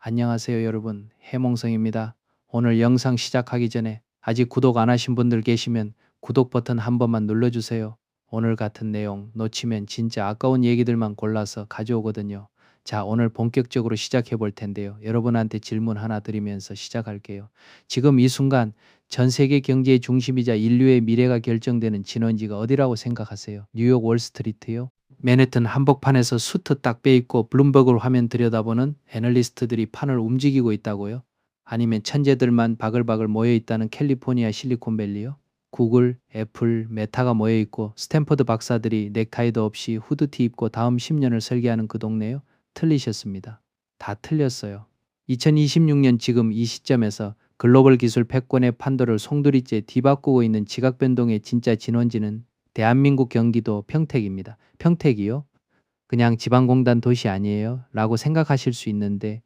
안녕하세요 여러분, 해몽성입니다. 오늘 영상 시작하기 전에 아직 구독 안 하신 분들 계시면 구독 버튼 한 번만 눌러주세요. 오늘 같은 내용 놓치면 진짜 아까운 얘기들만 골라서 가져오거든요. 자, 오늘 본격적으로 시작해 볼 텐데요. 여러분한테 질문 하나 드리면서 시작할게요. 지금 이 순간 전 세계 경제의 중심이자 인류의 미래가 결정되는 진원지가 어디라고 생각하세요? 뉴욕 월스트리트요? 맨해튼 한복판에서 수트 딱 빼입고 블룸버그 화면 들여다보는 애널리스트들이 판을 움직이고 있다고요? 아니면 천재들만 바글바글 모여있다는 캘리포니아 실리콘밸리요? 구글, 애플, 메타가 모여있고 스탠퍼드 박사들이 넥타이도 없이 후드티 입고 다음 10년을 설계하는 그 동네요? 틀리셨습니다. 다 틀렸어요. 2026년 지금 이 시점에서 글로벌 기술 패권의 판도를 송두리째 뒤바꾸고 있는 지각변동의 진짜 진원지는 대한민국 경기도 평택입니다. 평택이요? 그냥 지방공단 도시 아니에요? 라고 생각하실 수 있는데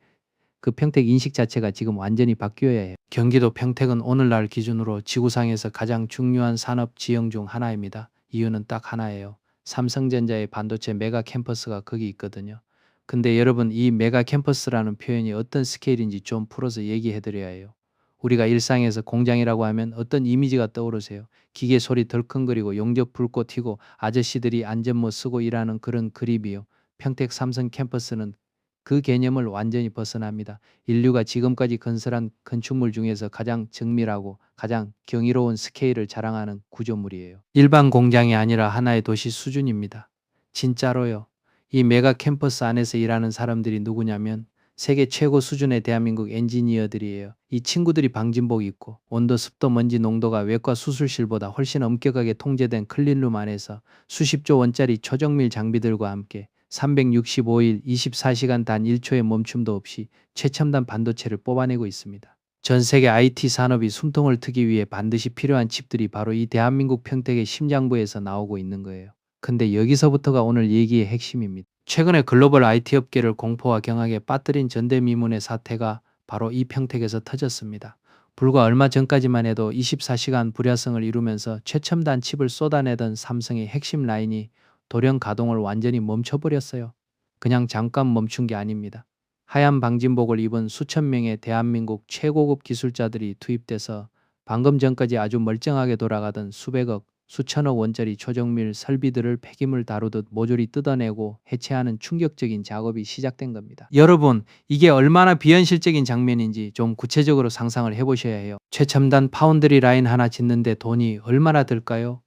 그 평택 인식 자체가 지금 완전히 바뀌어야 해요. 경기도 평택은 오늘날 기준으로 지구상에서 가장 중요한 산업 지형 중 하나입니다. 이유는 딱 하나예요. 삼성전자의 반도체 메가 캠퍼스가 거기 있거든요. 근데 여러분, 이 메가 캠퍼스라는 표현이 어떤 스케일인지 좀 풀어서 얘기해 드려야 해요. 우리가 일상에서 공장이라고 하면 어떤 이미지가 떠오르세요? 기계 소리 덜컹거리고 용접 불꽃 튀고 아저씨들이 안전모 쓰고 일하는 그런 그립이요. 평택 삼성 캠퍼스는 그 개념을 완전히 벗어납니다. 인류가 지금까지 건설한 건축물 중에서 가장 정밀하고 가장 경이로운 스케일을 자랑하는 구조물이에요. 일반 공장이 아니라 하나의 도시 수준입니다. 진짜로요. 이 메가 캠퍼스 안에서 일하는 사람들이 누구냐면 세계 최고 수준의 대한민국 엔지니어들이에요. 이 친구들이 방진복 입고 온도, 습도, 먼지 농도가 외과 수술실보다 훨씬 엄격하게 통제된 클린룸 안에서 수십조 원짜리 초정밀 장비들과 함께 365일 24시간 단 1초의 멈춤도 없이 최첨단 반도체를 뽑아내고 있습니다. 전 세계 IT 산업이 숨통을 트기 위해 반드시 필요한 칩들이 바로 이 대한민국 평택의 심장부에서 나오고 있는 거예요. 근데 여기서부터가 오늘 얘기의 핵심입니다. 최근에 글로벌 IT 업계를 공포와 경악에 빠뜨린 전대미문의 사태가 바로 이 평택에서 터졌습니다. 불과 얼마 전까지만 해도 24시간 불야성을 이루면서 최첨단 칩을 쏟아내던 삼성의 핵심 라인이 돌연 가동을 완전히 멈춰버렸어요. 그냥 잠깐 멈춘 게 아닙니다. 하얀 방진복을 입은 수천 명의 대한민국 최고급 기술자들이 투입돼서 방금 전까지 아주 멀쩡하게 돌아가던 수백억, 수천억 원짜리 초정밀 설비들을 폐기물 다루듯 모조리 뜯어내고 해체하는 충격적인 작업이 시작된 겁니다. 여러분, 이게 얼마나 비현실적인 장면인지 좀 구체적으로 상상을 해보셔야 해요. 최첨단 파운드리 라인 하나 짓는데 돈이 얼마나 들까요?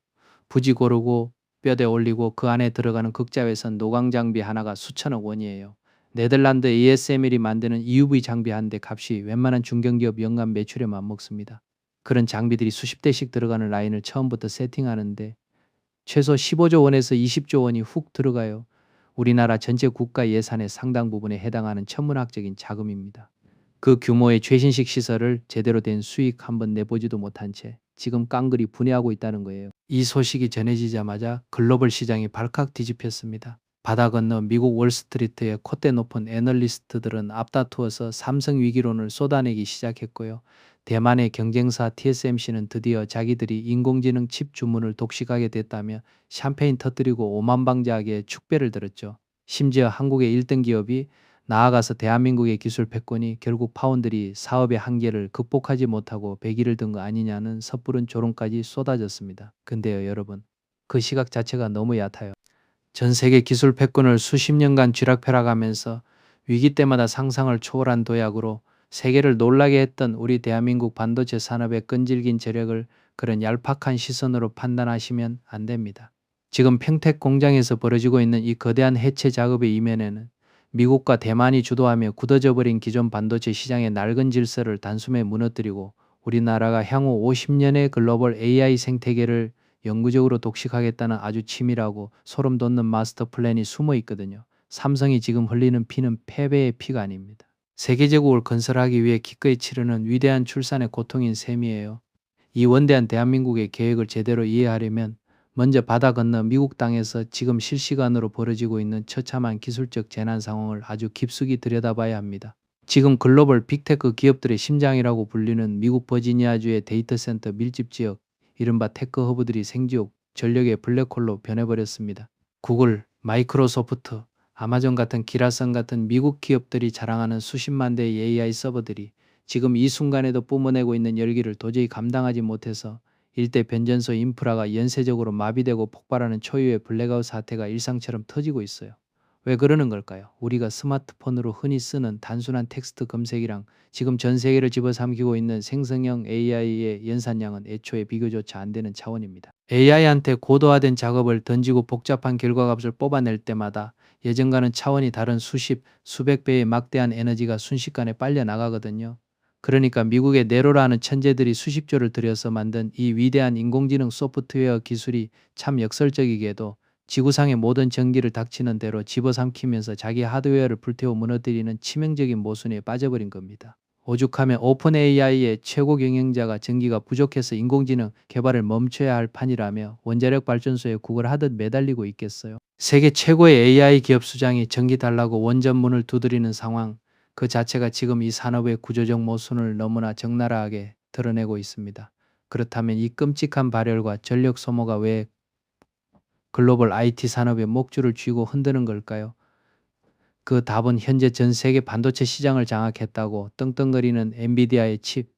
부지 고르고 뼈대 올리고 그 안에 들어가는 극자외선 노광 장비 하나가 수천억 원이에요. 네덜란드 ASML이 만드는 EUV 장비 한 대 값이 웬만한 중견기업 연간 매출에 맞먹습니다. 그런 장비들이 수십 대씩 들어가는 라인을 처음부터 세팅하는데 최소 15조 원에서 20조 원이 훅 들어가요. 우리나라 전체 국가 예산의 상당 부분에 해당하는 천문학적인 자금입니다. 그 규모의 최신식 시설을 제대로 된 수익 한번 내보지도 못한 채 지금 깡그리 분해하고 있다는 거예요. 이 소식이 전해지자마자 글로벌 시장이 발칵 뒤집혔습니다. 바다 건너 미국 월스트리트의 콧대 높은 애널리스트들은 앞다투어서 삼성 위기론을 쏟아내기 시작했고요. 대만의 경쟁사 TSMC는 드디어 자기들이 인공지능 칩 주문을 독식하게 됐다며 샴페인 터뜨리고 오만방자하게 축배를 들었죠. 심지어 한국의 1등 기업이 나아가서 대한민국의 기술 패권이 결국 파운드리 사업의 한계를 극복하지 못하고 배기를 든 거 아니냐는 섣부른 조롱까지 쏟아졌습니다. 근데요 여러분, 그 시각 자체가 너무 얕아요. 전 세계 기술 패권을 수십 년간 쥐락펴락하면서 위기 때마다 상상을 초월한 도약으로 세계를 놀라게 했던 우리 대한민국 반도체 산업의 끈질긴 저력을 그런 얄팍한 시선으로 판단하시면 안 됩니다. 지금 평택 공장에서 벌어지고 있는 이 거대한 해체 작업의 이면에는 미국과 대만이 주도하며 굳어져 버린 기존 반도체 시장의 낡은 질서를 단숨에 무너뜨리고 우리나라가 향후 50년의 글로벌 AI 생태계를 영구적으로 독식하겠다는 아주 치밀하고 소름 돋는 마스터 플랜이 숨어 있거든요. 삼성이 지금 흘리는 피는 패배의 피가 아닙니다. 세계제국을 건설하기 위해 기꺼이 치르는 위대한 출산의 고통인 셈이에요. 이 원대한 대한민국의 계획을 제대로 이해하려면 먼저 바다 건너 미국 땅에서 지금 실시간으로 벌어지고 있는 처참한 기술적 재난 상황을 아주 깊숙이 들여다봐야 합니다. 지금 글로벌 빅테크 기업들의 심장이라고 불리는 미국 버지니아주의 데이터 센터 밀집 지역, 이른바 테크 허브들이 생지옥, 전력의 블랙홀로 변해버렸습니다. 구글, 마이크로소프트, 아마존 같은 기라성 같은 미국 기업들이 자랑하는 수십만 대의 AI 서버들이 지금 이 순간에도 뿜어내고 있는 열기를 도저히 감당하지 못해서 일대 변전소 인프라가 연쇄적으로 마비되고 폭발하는 초유의 블랙아웃 사태가 일상처럼 터지고 있어요. 왜 그러는 걸까요? 우리가 스마트폰으로 흔히 쓰는 단순한 텍스트 검색이랑 지금 전 세계를 집어삼키고 있는 생성형 AI의 연산량은 애초에 비교조차 안 되는 차원입니다. AI한테 고도화된 작업을 던지고 복잡한 결과값을 뽑아낼 때마다 예전과는 차원이 다른 수십, 수백 배의 막대한 에너지가 순식간에 빨려 나가거든요. 그러니까 미국의 네로라는 천재들이 수십조를 들여서 만든 이 위대한 인공지능 소프트웨어 기술이 참 역설적이게도 지구상의 모든 전기를 닥치는 대로 집어삼키면서 자기 하드웨어를 불태워 무너뜨리는 치명적인 모순에 빠져버린 겁니다. 오죽하면 오픈 AI의 최고 경영자가 전기가 부족해서 인공지능 개발을 멈춰야 할 판이라며 원자력 발전소에 구걸하듯 매달리고 있겠어요. 세계 최고의 AI 기업 수장이 전기 달라고 원전 문을 두드리는 상황, 그 자체가 지금 이 산업의 구조적 모순을 너무나 적나라하게 드러내고 있습니다. 그렇다면 이 끔찍한 발열과 전력 소모가 왜 글로벌 IT 산업의 목줄을 쥐고 흔드는 걸까요? 그 답은 현재 전 세계 반도체 시장을 장악했다고 떵떵거리는 엔비디아의 칩,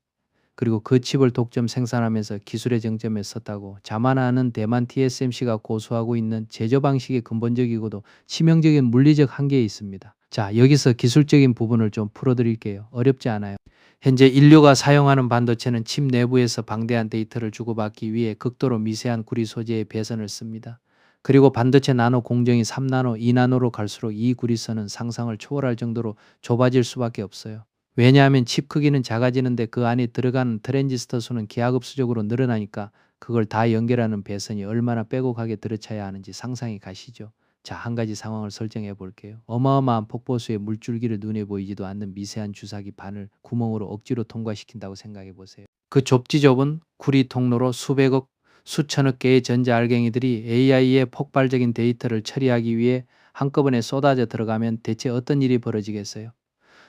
그리고 그 칩을 독점 생산하면서 기술의 정점에 섰다고 자만하는 대만 TSMC가 고수하고 있는 제조 방식의 근본적이고도 치명적인 물리적 한계에 있습니다. 자, 여기서 기술적인 부분을 좀 풀어드릴게요. 어렵지 않아요. 현재 인류가 사용하는 반도체는 칩 내부에서 방대한 데이터를 주고받기 위해 극도로 미세한 구리 소재의 배선을 씁니다. 그리고 반도체 나노 공정이 3나노, 2나노로 갈수록 이 구리선은 상상을 초월할 정도로 좁아질 수밖에 없어요. 왜냐하면 칩 크기는 작아지는데 그 안에 들어가는 트랜지스터 수는 기하급수적으로 늘어나니까 그걸 다 연결하는 배선이 얼마나 빼곡하게 들어차야 하는지 상상이 가시죠. 자, 한 가지 상황을 설정해 볼게요. 어마어마한 폭포수에 물줄기를 눈에 보이지도 않는 미세한 주사기 반을 구멍으로 억지로 통과시킨다고 생각해 보세요. 그 좁지 좁은 구리 통로로 수백억, 수천억 개의 전자알갱이들이 AI의 폭발적인 데이터를 처리하기 위해 한꺼번에 쏟아져 들어가면 대체 어떤 일이 벌어지겠어요?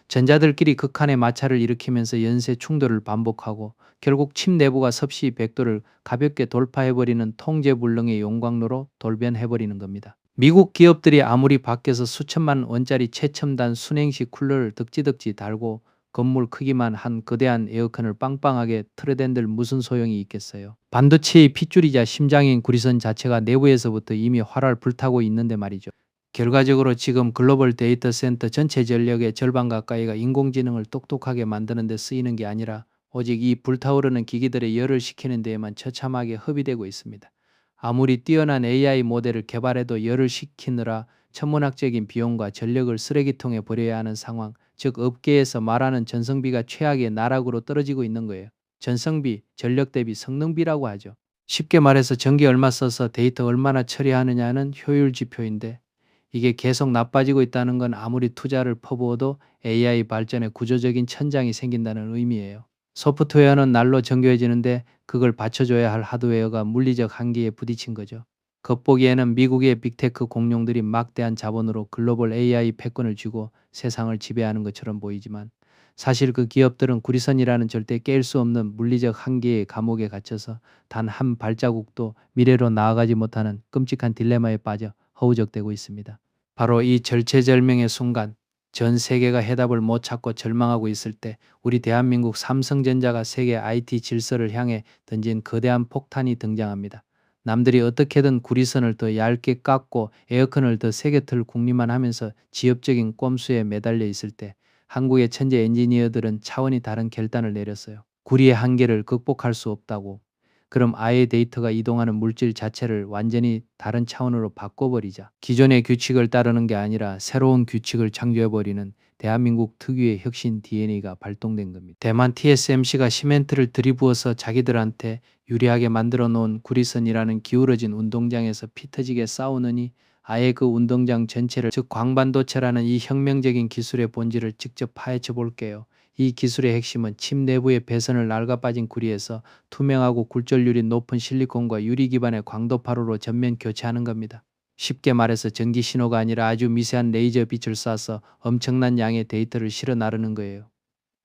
전자들끼리 극한의 마찰을 일으키면서 연쇄 충돌을 반복하고 결국 칩 내부가 섭씨 100도를 가볍게 돌파해버리는 통제불능의 용광로로 돌변해버리는 겁니다. 미국 기업들이 아무리 밖에서 수천만 원짜리 최첨단 순행식 쿨러를 덕지덕지 달고 건물 크기만 한 거대한 에어컨을 빵빵하게 틀어댄들 무슨 소용이 있겠어요. 반도체의 핏줄이자 심장인 구리선 자체가 내부에서부터 이미 활활 불타고 있는데 말이죠. 결과적으로 지금 글로벌 데이터 센터 전체 전력의 절반 가까이가 인공지능을 똑똑하게 만드는 데 쓰이는 게 아니라 오직 이 불타오르는 기기들의 열을 식히는 데에만 처참하게 허비되고 있습니다. 아무리 뛰어난 AI 모델을 개발해도 열을 식히느라 천문학적인 비용과 전력을 쓰레기통에 버려야 하는 상황, 즉 업계에서 말하는 전성비가 최악의 나락으로 떨어지고 있는 거예요. 전성비, 전력 대비 성능비라고 하죠. 쉽게 말해서 전기 얼마 써서 데이터 얼마나 처리하느냐는 효율 지표인데 이게 계속 나빠지고 있다는 건 아무리 투자를 퍼부어도 AI 발전에 구조적인 천장이 생긴다는 의미예요. 소프트웨어는 날로 정교해지는데 그걸 받쳐줘야 할 하드웨어가 물리적 한계에 부딪힌 거죠. 겉보기에는 미국의 빅테크 공룡들이 막대한 자본으로 글로벌 AI 패권을 쥐고 세상을 지배하는 것처럼 보이지만 사실 그 기업들은 구리선이라는 절대 깰 수 없는 물리적 한계의 감옥에 갇혀서 단 한 발자국도 미래로 나아가지 못하는 끔찍한 딜레마에 빠져 허우적대고 있습니다. 바로 이 절체절명의 순간, 전 세계가 해답을 못 찾고 절망하고 있을 때 우리 대한민국 삼성전자가 세계 IT 질서를 향해 던진 거대한 폭탄이 등장합니다. 남들이 어떻게든 구리선을 더 얇게 깎고 에어컨을 더 세게 틀 궁리만 하면서 지엽적인 꼼수에 매달려 있을 때 한국의 천재 엔지니어들은 차원이 다른 결단을 내렸어요. 구리의 한계를 극복할 수 없다고. 그럼 아예 데이터가 이동하는 물질 자체를 완전히 다른 차원으로 바꿔버리자. 기존의 규칙을 따르는 게 아니라 새로운 규칙을 창조해버리는 대한민국 특유의 혁신 DNA가 발동된 겁니다. 대만 TSMC가 시멘트를 들이부어서 자기들한테 유리하게 만들어 놓은 구리선이라는 기울어진 운동장에서 피 터지게 싸우느니 아예 그 운동장 전체를, 즉 광반도체라는 이 혁명적인 기술의 본질을 직접 파헤쳐 볼게요. 이 기술의 핵심은 칩 내부의 배선을 낡아빠진 구리에서 투명하고 굴절률이 높은 실리콘과 유리 기반의 광도파로로 전면 교체하는 겁니다. 쉽게 말해서 전기 신호가 아니라 아주 미세한 레이저 빛을 쏴서 엄청난 양의 데이터를 실어 나르는 거예요.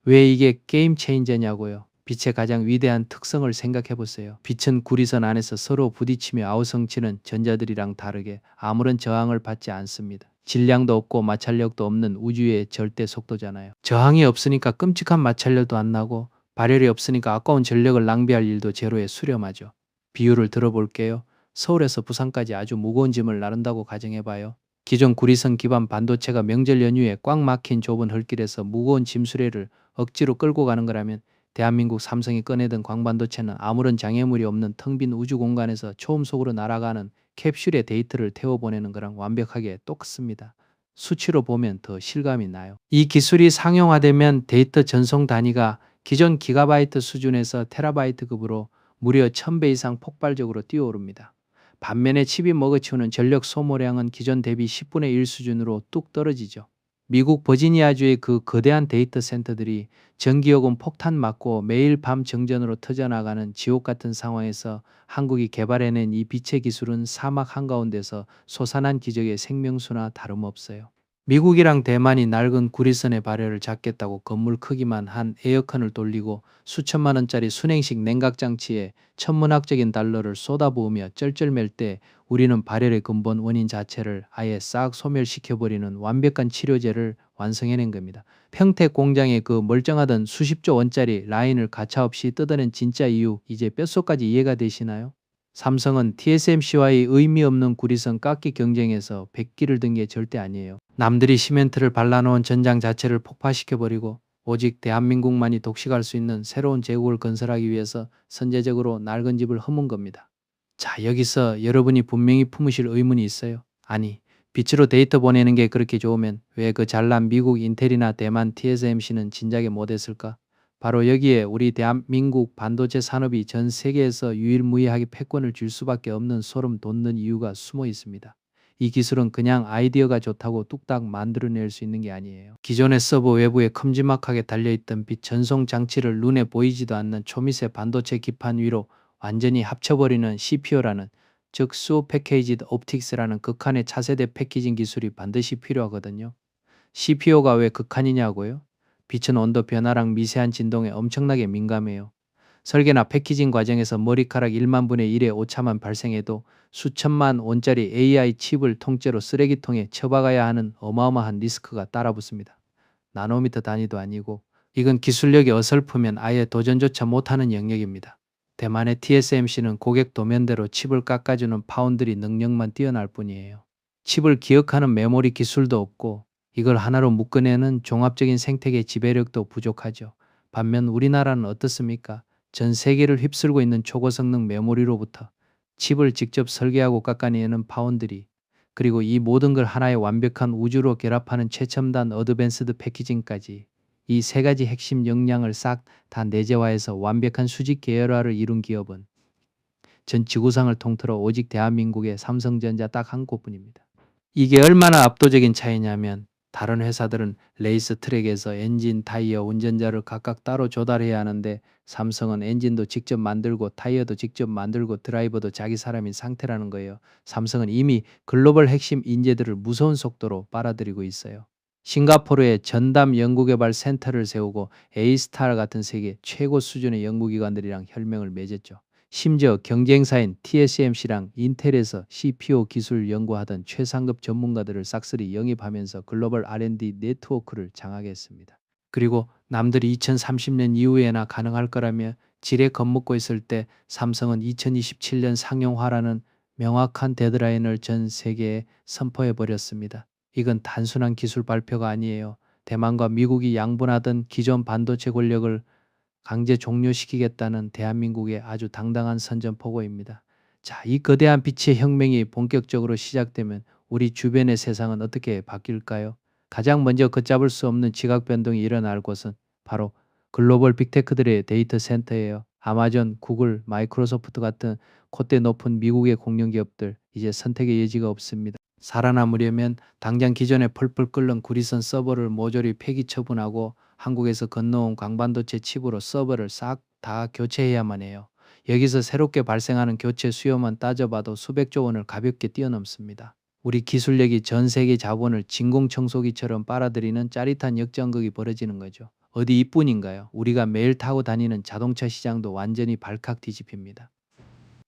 왜 이게 게임 체인저냐고요. 빛의 가장 위대한 특성을 생각해 보세요. 빛은 구리선 안에서 서로 부딪히며 아우성치는 전자들이랑 다르게 아무런 저항을 받지 않습니다. 질량도 없고 마찰력도 없는 우주의 절대 속도잖아요. 저항이 없으니까 끔찍한 마찰력도 안 나고 발열이 없으니까 아까운 전력을 낭비할 일도 제로에 수렴하죠. 비유를 들어볼게요. 서울에서 부산까지 아주 무거운 짐을 나른다고 가정해봐요. 기존 구리선 기반 반도체가 명절 연휴에 꽉 막힌 좁은 헐길에서 무거운 짐 수레를 억지로 끌고 가는 거라면 대한민국 삼성이 꺼내든 광반도체는 아무런 장애물이 없는 텅 빈 우주 공간에서 초음속으로 날아가는 캡슐에 데이터를 태워보내는 거랑 완벽하게 똑같습니다. 수치로 보면 더 실감이 나요. 이 기술이 상용화되면 데이터 전송 단위가 기존 기가바이트 수준에서 테라바이트급으로 무려 1000배 이상 폭발적으로 뛰어오릅니다. 반면에 칩이 먹어치우는 전력 소모량은 기존 대비 10분의 1 수준으로 뚝 떨어지죠. 미국 버지니아주의 그 거대한 데이터 센터들이 전기요금 폭탄 맞고 매일 밤 정전으로 터져나가는 지옥 같은 상황에서 한국이 개발해낸 이 빛의 기술은 사막 한가운데서 솟아난 기적의 생명수나 다름없어요. 미국이랑 대만이 낡은 구리선의 발열을 잡겠다고 건물 크기만 한 에어컨을 돌리고 수천만 원짜리 순행식 냉각장치에 천문학적인 달러를 쏟아부으며 쩔쩔맬 때 우리는 발열의 근본 원인 자체를 아예 싹 소멸시켜버리는 완벽한 치료제를 완성해낸 겁니다. 평택 공장에 그 멀쩡하던 수십조 원짜리 라인을 가차없이 뜯어낸 진짜 이유 이제 뼛속까지 이해가 되시나요? 삼성은 TSMC와의 의미 없는 구리선 깎기 경쟁에서 백기를 든 게 절대 아니에요. 남들이 시멘트를 발라놓은 전장 자체를 폭파시켜버리고 오직 대한민국만이 독식할 수 있는 새로운 제국을 건설하기 위해서 선제적으로 낡은 집을 허문 겁니다. 자, 여기서 여러분이 분명히 품으실 의문이 있어요. 아니, 빛으로 데이터 보내는 게 그렇게 좋으면 왜 그 잘난 미국 인텔이나 대만 TSMC는 진작에 못했을까? 바로 여기에 우리 대한민국 반도체 산업이 전 세계에서 유일무이하게 패권을 쥘 수밖에 없는 소름 돋는 이유가 숨어 있습니다. 이 기술은 그냥 아이디어가 좋다고 뚝딱 만들어낼 수 있는 게 아니에요. 기존의 서버 외부에 큼지막하게 달려있던 빛 전송 장치를 눈에 보이지도 않는 초미세 반도체 기판 위로 완전히 합쳐버리는 CPO라는 즉 수어 패키지드 옵틱스라는 극한의 차세대 패키징 기술이 반드시 필요하거든요. CPO가 왜 극한이냐고요? 빛은 온도 변화랑 미세한 진동에 엄청나게 민감해요. 설계나 패키징 과정에서 머리카락 1만 분의 1의 오차만 발생해도 수천만 원짜리 AI 칩을 통째로 쓰레기통에 처박아야 하는 어마어마한 리스크가 따라붙습니다. 나노미터 단위도 아니고 이건 기술력이 어설프면 아예 도전조차 못하는 영역입니다. 대만의 TSMC는 고객 도면대로 칩을 깎아주는 파운드리 능력만 뛰어날 뿐이에요. 칩을 기억하는 메모리 기술도 없고 이걸 하나로 묶어내는 종합적인 생태계 지배력도 부족하죠. 반면 우리나라는 어떻습니까? 전 세계를 휩쓸고 있는 초고성능 메모리로부터 칩을 직접 설계하고 깎아내는 파운드리, 그리고 이 모든 걸 하나의 완벽한 우주로 결합하는 최첨단 어드밴스드 패키징까지 이 세 가지 핵심 역량을 싹 다 내재화해서 완벽한 수직 계열화를 이룬 기업은 전 지구상을 통틀어 오직 대한민국의 삼성전자 딱 한 곳뿐입니다. 이게 얼마나 압도적인 차이냐면 다른 회사들은 레이스 트랙에서 엔진, 타이어, 운전자를 각각 따로 조달해야 하는데 삼성은 엔진도 직접 만들고 타이어도 직접 만들고 드라이버도 자기 사람인 상태라는 거예요. 삼성은 이미 글로벌 핵심 인재들을 무서운 속도로 빨아들이고 있어요. 싱가포르에 전담 연구개발 센터를 세우고 A스타 같은 세계 최고 수준의 연구기관들이랑 혈맹을 맺었죠. 심지어 경쟁사인 TSMC랑 인텔에서 CPO 기술 연구하던 최상급 전문가들을 싹쓸이 영입하면서 글로벌 R&D 네트워크를 장악했습니다. 그리고 남들이 2030년 이후에나 가능할 거라며 지레 겁먹고 있을 때 삼성은 2027년 상용화라는 명확한 데드라인을 전 세계에 선포해 버렸습니다. 이건 단순한 기술 발표가 아니에요. 대만과 미국이 양분하던 기존 반도체 권력을 강제 종료시키겠다는 대한민국의 아주 당당한 선전포고입니다. 자, 이 거대한 빛의 혁명이 본격적으로 시작되면 우리 주변의 세상은 어떻게 바뀔까요? 가장 먼저 걷잡을 수 없는 지각 변동이 일어날 곳은 바로 글로벌 빅테크들의 데이터 센터예요. 아마존, 구글, 마이크로소프트 같은 콧대 높은 미국의 공룡 기업들 이제 선택의 여지가 없습니다. 살아남으려면 당장 기존에 펄펄 끓는 구리선 서버를 모조리 폐기 처분하고 한국에서 건너온 광반도체 칩으로 서버를 싹 다 교체해야만 해요. 여기서 새롭게 발생하는 교체 수요만 따져봐도 수백조 원을 가볍게 뛰어넘습니다. 우리 기술력이 전 세계 자본을 진공청소기처럼 빨아들이는 짜릿한 역전극이 벌어지는 거죠. 어디 이뿐인가요? 우리가 매일 타고 다니는 자동차 시장도 완전히 발칵 뒤집힙니다.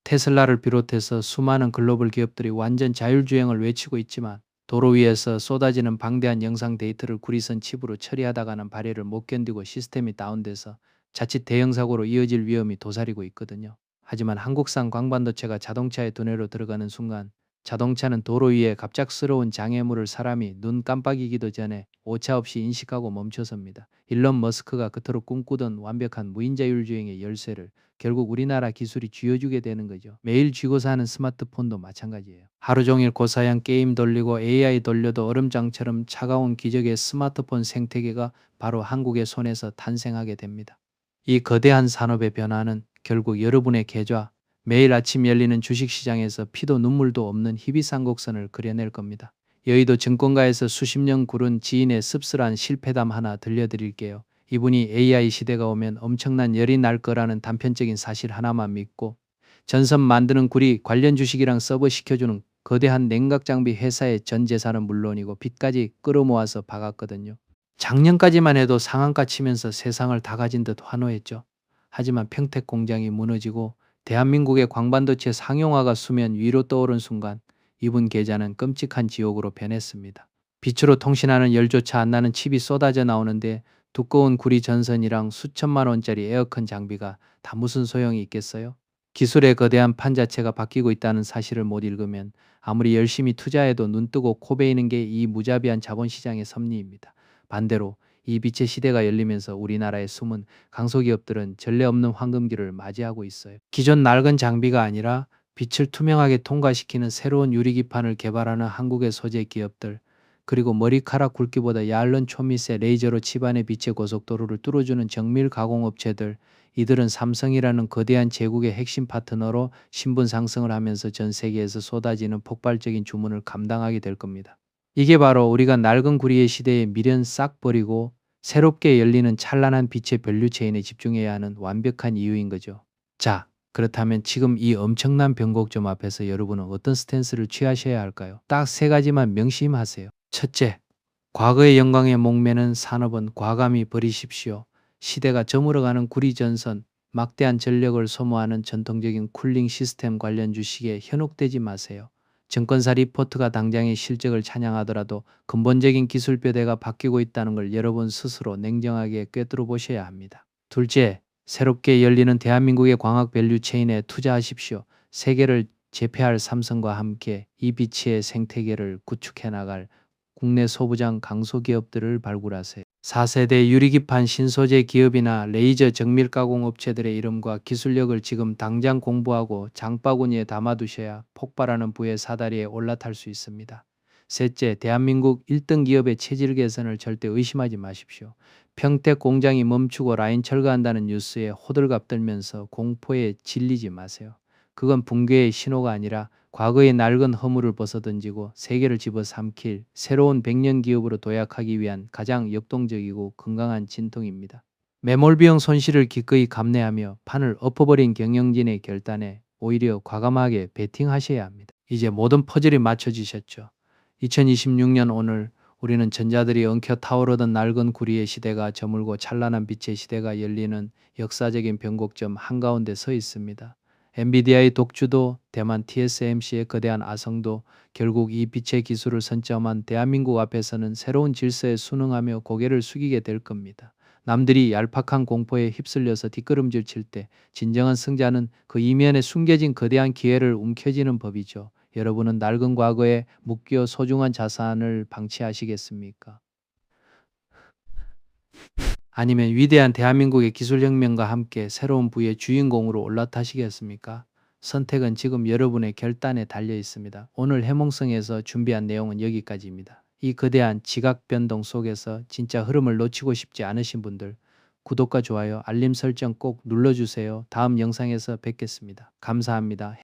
테슬라를 비롯해서 수많은 글로벌 기업들이 완전 자율주행을 외치고 있지만 도로 위에서 쏟아지는 방대한 영상 데이터를 구리선 칩으로 처리하다가는 발열을 못 견디고 시스템이 다운돼서 자칫 대형 사고로 이어질 위험이 도사리고 있거든요. 하지만 한국산 광반도체가 자동차의 두뇌로 들어가는 순간 자동차는 도로 위에 갑작스러운 장애물을 사람이 눈 깜빡이기도 전에 오차없이 인식하고 멈춰섭니다. 일론 머스크가 그토록 꿈꾸던 완벽한 무인자율 주행의 열쇠를 결국 우리나라 기술이 쥐어주게 되는 거죠. 매일 쥐고 사는 스마트폰도 마찬가지예요. 하루 종일 고사양 게임 돌리고 AI 돌려도 얼음장처럼 차가운 기적의 스마트폰 생태계가 바로 한국의 손에서 탄생하게 됩니다. 이 거대한 산업의 변화는 결국 여러분의 계좌, 매일 아침 열리는 주식시장에서 피도 눈물도 없는 희비산곡선을 그려낼 겁니다. 여의도 증권가에서 수십 년 구른 지인의 씁쓸한 실패담 하나 들려드릴게요. 이분이 AI 시대가 오면 엄청난 열이 날 거라는 단편적인 사실 하나만 믿고 전선 만드는 구리 관련 주식이랑 서버 시켜주는 거대한 냉각 장비 회사의 전 재산은 물론이고 빚까지 끌어모아서 박았거든요. 작년까지만 해도 상한가 치면서 세상을 다 가진 듯 환호했죠. 하지만 평택 공장이 무너지고 대한민국의 광반도체 상용화가 수면 위로 떠오른 순간 이분 계좌는 끔찍한 지옥으로 변했습니다. 빛으로 통신하는 열조차 안 나는 칩이 쏟아져 나오는데 두꺼운 구리 전선이랑 수천만 원짜리 에어컨 장비가 다 무슨 소용이 있겠어요? 기술의 거대한 판 자체가 바뀌고 있다는 사실을 못 읽으면 아무리 열심히 투자해도 눈 뜨고 코 베이는 게 이 무자비한 자본시장의 섭리입니다. 반대로 이 빛의 시대가 열리면서 우리나라의 숨은 강소기업들은 전례 없는 황금기를 맞이하고 있어요. 기존 낡은 장비가 아니라 빛을 투명하게 통과시키는 새로운 유리기판을 개발하는 한국의 소재 기업들, 그리고 머리카락 굵기보다 얇은 초미세 레이저로 집안의 빛의 고속도로를 뚫어주는 정밀 가공업체들, 이들은 삼성이라는 거대한 제국의 핵심 파트너로 신분 상승을 하면서 전 세계에서 쏟아지는 폭발적인 주문을 감당하게 될 겁니다. 이게 바로 우리가 낡은 구리의 시대에 미련 싹 버리고 새롭게 열리는 찬란한 빛의 밸류체인에 집중해야 하는 완벽한 이유인 거죠. 자, 그렇다면 지금 이 엄청난 변곡점 앞에서 여러분은 어떤 스탠스를 취하셔야 할까요? 딱 세 가지만 명심하세요. 첫째, 과거의 영광에 목매는 산업은 과감히 버리십시오. 시대가 저물어가는 구리 전선, 막대한 전력을 소모하는 전통적인 쿨링 시스템 관련 주식에 현혹되지 마세요. 증권사 리포트가 당장의 실적을 찬양하더라도 근본적인 기술 뼈대가 바뀌고 있다는 걸 여러분 스스로 냉정하게 꿰뚫어 보셔야 합니다. 둘째, 새롭게 열리는 대한민국의 광학 밸류 체인에 투자하십시오. 세계를 제패할 삼성과 함께 이 비치의 생태계를 구축해 나갈 국내 소부장 강소기업들을 발굴하세요. 4세대 유리기판 신소재 기업이나 레이저 정밀 가공 업체들의 이름과 기술력을 지금 당장 공부하고 장바구니에 담아두셔야 폭발하는 부의 사다리에 올라탈 수 있습니다. 셋째, 대한민국 1등 기업의 체질 개선을 절대 의심하지 마십시오. 평택 공장이 멈추고 라인 철거한다는 뉴스에 호들갑 떨면서 공포에 질리지 마세요. 그건 붕괴의 신호가 아니라 과거의 낡은 허물을 벗어던지고 세계를 집어삼킬 새로운 백년 기업으로 도약하기 위한 가장 역동적이고 건강한 진통입니다. 매몰 비용 손실을 기꺼이 감내하며 판을 엎어버린 경영진의 결단에 오히려 과감하게 베팅하셔야 합니다. 이제 모든 퍼즐이 맞춰지셨죠. 2026년 오늘 우리는 전자들이 엉켜 타오르던 낡은 구리의 시대가 저물고 찬란한 빛의 시대가 열리는 역사적인 변곡점 한가운데 서 있습니다. 엔비디아의 독주도 대만 TSMC의 거대한 아성도 결국 이 빛의 기술을 선점한 대한민국 앞에서는 새로운 질서에 순응하며 고개를 숙이게 될 겁니다. 남들이 얄팍한 공포에 휩쓸려서 뒷걸음질 칠 때 진정한 승자는 그 이면에 숨겨진 거대한 기회를 움켜쥐는 법이죠. 여러분은 낡은 과거에 묶여 소중한 자산을 방치하시겠습니까? 아니면 위대한 대한민국의 기술혁명과 함께 새로운 부의 주인공으로 올라타시겠습니까? 선택은 지금 여러분의 결단에 달려 있습니다. 오늘 해몽성에서 준비한 내용은 여기까지입니다. 이 거대한 지각 변동 속에서 진짜 흐름을 놓치고 싶지 않으신 분들 구독과 좋아요, 알림 설정 꼭 눌러주세요. 다음 영상에서 뵙겠습니다. 감사합니다.